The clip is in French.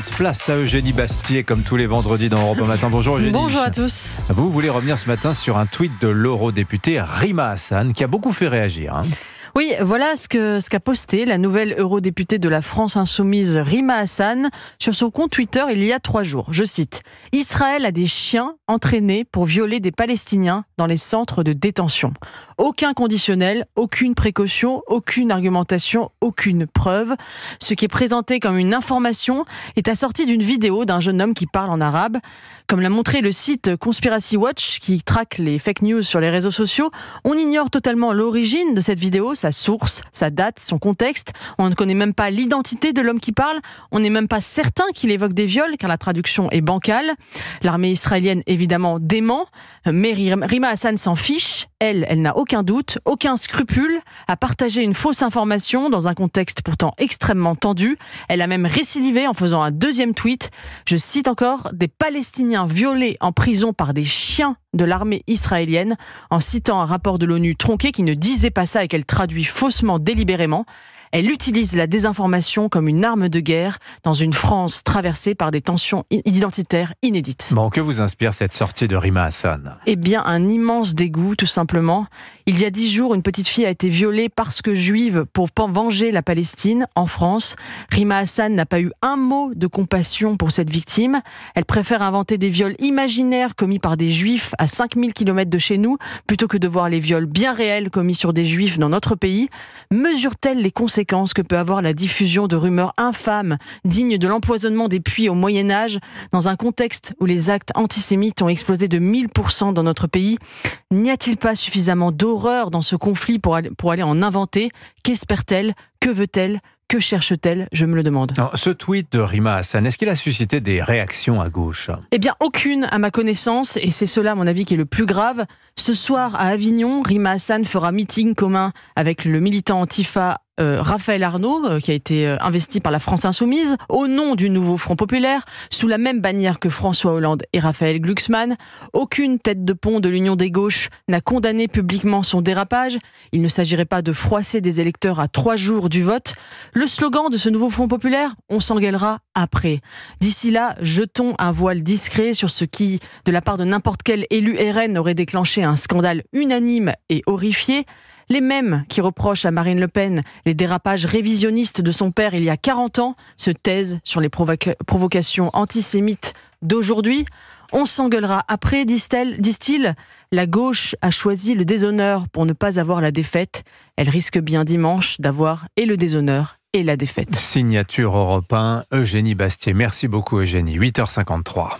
8h50, place à Eugénie Bastier, comme tous les vendredis dans Europe 1 Matin. Bonjour Eugénie. Bonjour à tous. Vous voulez revenir ce matin sur un tweet de l'eurodéputée Rima Hassan, qui a beaucoup fait réagir. Oui, voilà ce qu'a posté la nouvelle eurodéputée de la France Insoumise, Rima Hassan, sur son compte Twitter il y a 3 jours. Je cite : « Israël a des chiens entraînés pour violer des Palestiniens dans les centres de détention. Aucun conditionnel, aucune précaution, aucune argumentation, aucune preuve. Ce qui est présenté comme une information est assorti d'une vidéo d'un jeune homme qui parle en arabe. Comme l'a montré le site Conspiracy Watch, qui traque les fake news sur les réseaux sociaux, on ignore totalement l'origine de cette vidéo, sa source, sa date, son contexte. On ne connaît même pas l'identité de l'homme qui parle. On n'est même pas certain qu'il évoque des viols, car la traduction est bancale. L'armée israélienne, évidemment, dément. Mais Rima Hassan s'en fiche. Elle n'a aucun doute, aucun scrupule à partager une fausse information dans un contexte pourtant extrêmement tendu. Elle a même récidivé en faisant un deuxième tweet. Je cite encore : « Des Palestiniens violés en prison par des chiens de l'armée israélienne », en citant un rapport de l'ONU tronqué qui ne disait pas ça et qu'elle traduit faussement délibérément. Elle utilise la désinformation comme une arme de guerre dans une France traversée par des tensions identitaires inédites. Bon, que vous inspire cette sortie de Rima Hassan ? Eh bien, un immense dégoût, tout simplement. Il y a 10 jours, une petite fille a été violée parce que juive pour venger la Palestine en France. Rima Hassan n'a pas eu un mot de compassion pour cette victime. Elle préfère inventer des viols imaginaires commis par des juifs à 5000 km de chez nous, plutôt que de voir les viols bien réels commis sur des juifs dans notre pays. Mesure-t-elle les conséquences que peut avoir la diffusion de rumeurs infâmes, dignes de l'empoisonnement des puits au Moyen-Âge, dans un contexte où les actes antisémites ont explosé de 1000% dans notre pays ? N'y a-t-il pas suffisamment d'horreur dans ce conflit pour aller en inventer ? Qu'espère-t-elle ? Que veut-elle ? Que cherche-t-elle ? Je me le demande. Alors, ce tweet de Rima Hassan, est-ce qu'il a suscité des réactions à gauche ? Eh bien, aucune à ma connaissance, et c'est cela, à mon avis, qui est le plus grave. Ce soir, à Avignon, Rima Hassan fera meeting commun avec le militant Antifa Raphaël Arnaud, qui a été investi par la France Insoumise, au nom du nouveau Front Populaire, sous la même bannière que François Hollande et Raphaël Glucksmann. Aucune tête de pont de l'Union des gauches n'a condamné publiquement son dérapage. Il ne s'agirait pas de froisser des électeurs à 3 jours du vote. Le slogan de ce nouveau Front Populaire : on s'engueulera après. D'ici là, jetons un voile discret sur ce qui, de la part de n'importe quel élu RN, aurait déclenché un scandale unanime et horrifié. Les mêmes qui reprochent à Marine Le Pen les dérapages révisionnistes de son père il y a 40 ans se taisent sur les provocations antisémites d'aujourd'hui. On s'engueulera après, disent-ils. La gauche a choisi le déshonneur pour ne pas avoir la défaite. Elle risque bien dimanche d'avoir et le déshonneur et la défaite. Signature Europe 1, Eugénie Bastier. Merci beaucoup Eugénie. 8h53.